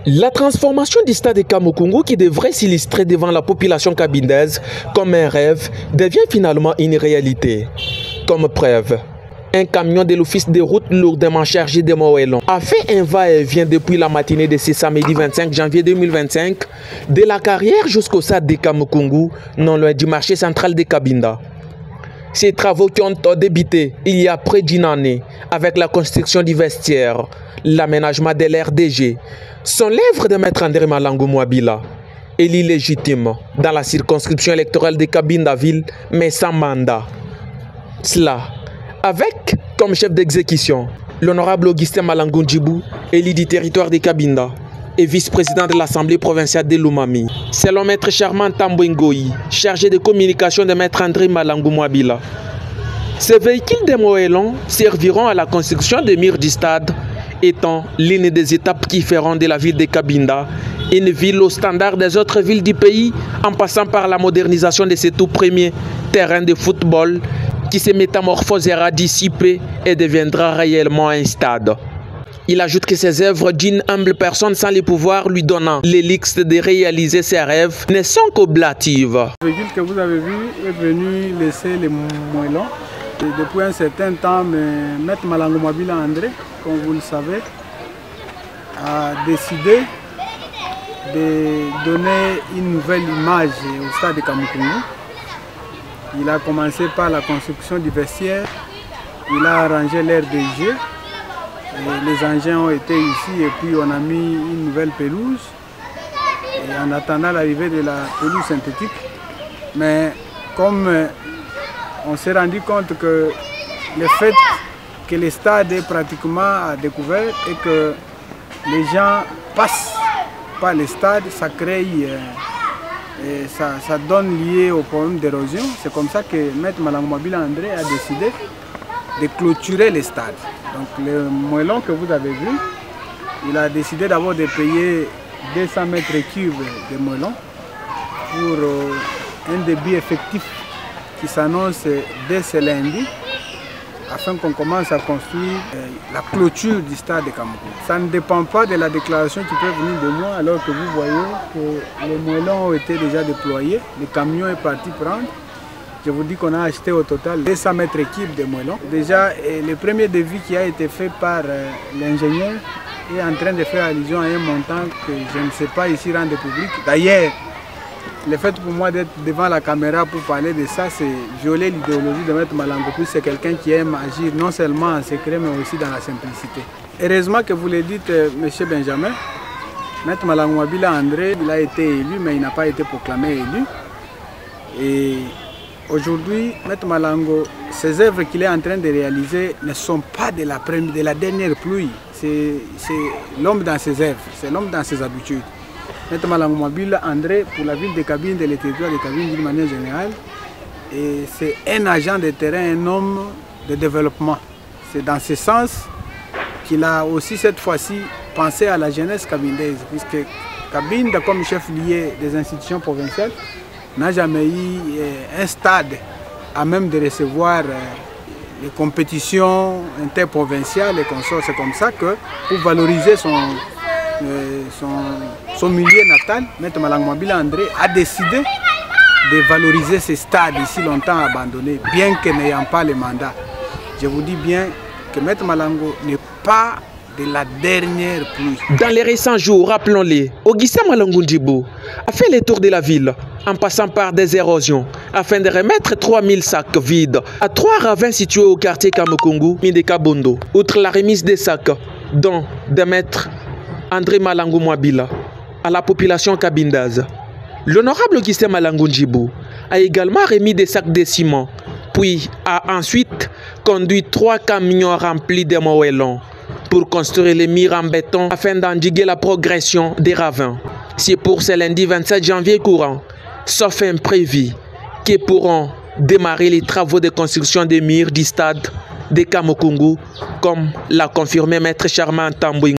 La transformation du stade de Kamukungu, qui devrait s'illustrer devant la population cabindaise comme un rêve, devient finalement une réalité. Comme preuve, un camion de l'office de route lourdement chargé de moellons a fait un va-et-vient depuis la matinée de ce samedi 25 janvier 2025 de la carrière jusqu'au stade de Kamukungu, non loin du marché central de Cabinda. Ces travaux qui ont débuté il y a près d'une année avec la construction du vestiaire, l'aménagement de l'RDG, sont l'œuvre de Maître André Malangu Mwabila, élu légitime dans la circonscription électorale de Cabinda-Ville, mais sans mandat. Cela avec comme chef d'exécution l'honorable Augustin Malangu Ndjibou, élu du territoire de Cabinda et vice-président de l'Assemblée provinciale de Lomami. Selon Maître Charmant Tambouengoï, chargé de communication de Maître André Malangu Mwabila, ces véhicules de moellons serviront à la construction des murs du stade, étant l'une des étapes qui feront de la ville de Cabinda une ville au standard des autres villes du pays, en passant par la modernisation de ce tout premier terrain de football qui se métamorphosera d'ici peu et deviendra réellement un stade. Il ajoute que ses œuvres d'une humble personne sans les pouvoirs lui donnant l'élixir de réaliser ses rêves ne sont qu'oblatives. Le véhicule que vous avez vu est venu laisser les moellons. Et depuis un certain temps, Maître Malangu Mwabila André, comme vous le savez, a décidé de donner une nouvelle image au stade de Kamukungu. Il a commencé par la construction du vestiaire, il a arrangé l'RDG, les engins ont été ici et puis on a mis une nouvelle pelouse et en attendant l'arrivée de la pelouse synthétique. Mais comme on s'est rendu compte que le fait que le stade est pratiquement à découvert et que les gens passent par le stade, ça crée et ça donne lié au problème d'érosion. C'est comme ça que Maître Malangu Mwabila André a décidé de clôturer les stades. Donc le moellon que vous avez vu, il a décidé d'abord de payer 200 mètres cubes de moellons pour un débit effectif qui s'annonce dès ce lundi, afin qu'on commence à construire la clôture du stade de Kamukungu. Ça ne dépend pas de la déclaration qui peut venir de moi, alors que vous voyez que les moellons ont été déjà déployés, le camion est parti prendre. Je vous dis qu'on a acheté au total 200 mètres cubes de moellons. Déjà, le premier devis qui a été fait par l'ingénieur est en train de faire allusion à un montant que je ne sais pas ici rendre public. D'ailleurs, le fait pour moi d'être devant la caméra pour parler de ça, c'est violer l'idéologie de Maître Malangu. C'est quelqu'un qui aime agir non seulement en secret, mais aussi dans la simplicité. Heureusement que vous le dites, M. Benjamin, Maître Malangu Mwabila André, il a été élu, mais il n'a pas été proclamé élu. Et aujourd'hui, Maître Malangu, ces œuvres qu'il est en train de réaliser ne sont pas de la dernière pluie. C'est l'homme dans ses œuvres, c'est l'homme dans ses habitudes. Maître Malangu Mwabila André, pour la ville de Cabinda et les territoires de Cabinda d'une manière générale, c'est un agent de terrain, un homme de développement. C'est dans ce sens qu'il a aussi cette fois-ci pensé à la jeunesse cabindaise, puisque Cabinda, comme chef lié des institutions provinciales, n'a jamais eu un stade à même de recevoir les compétitions interprovinciales et consorts. C'est comme ça que, pour valoriser son milieu natal, Maître Malangu Mwabila André a décidé de valoriser ces stades ici longtemps abandonnés, bien que n'ayant pas le mandat. Je vous dis bien que Maître Malangu n'est pas de la dernière pluie. Dans les récents jours, rappelons-les, Augustin Malangu Ndjibou a fait le tour de la ville en passant par des érosions afin de remettre 3000 sacs vides à 3 ravins situés au quartier Kamukungu, Mindeka Bondo. Outre la remise des sacs, dont de Maître André Malangu Mwabila à la population cabindaise, l'honorable Augustin Malangu Ndjibou a également remis des sacs de ciment, puis a ensuite conduit 3 camions remplis de moellons pour construire les murs en béton afin d'endiguer la progression des ravins. C'est pour ce lundi 27 janvier courant, sauf imprévu, qui pourront démarrer les travaux de construction des murs du stade de Kamukungu, comme l'a confirmé Maître Charmant Tambouengoï.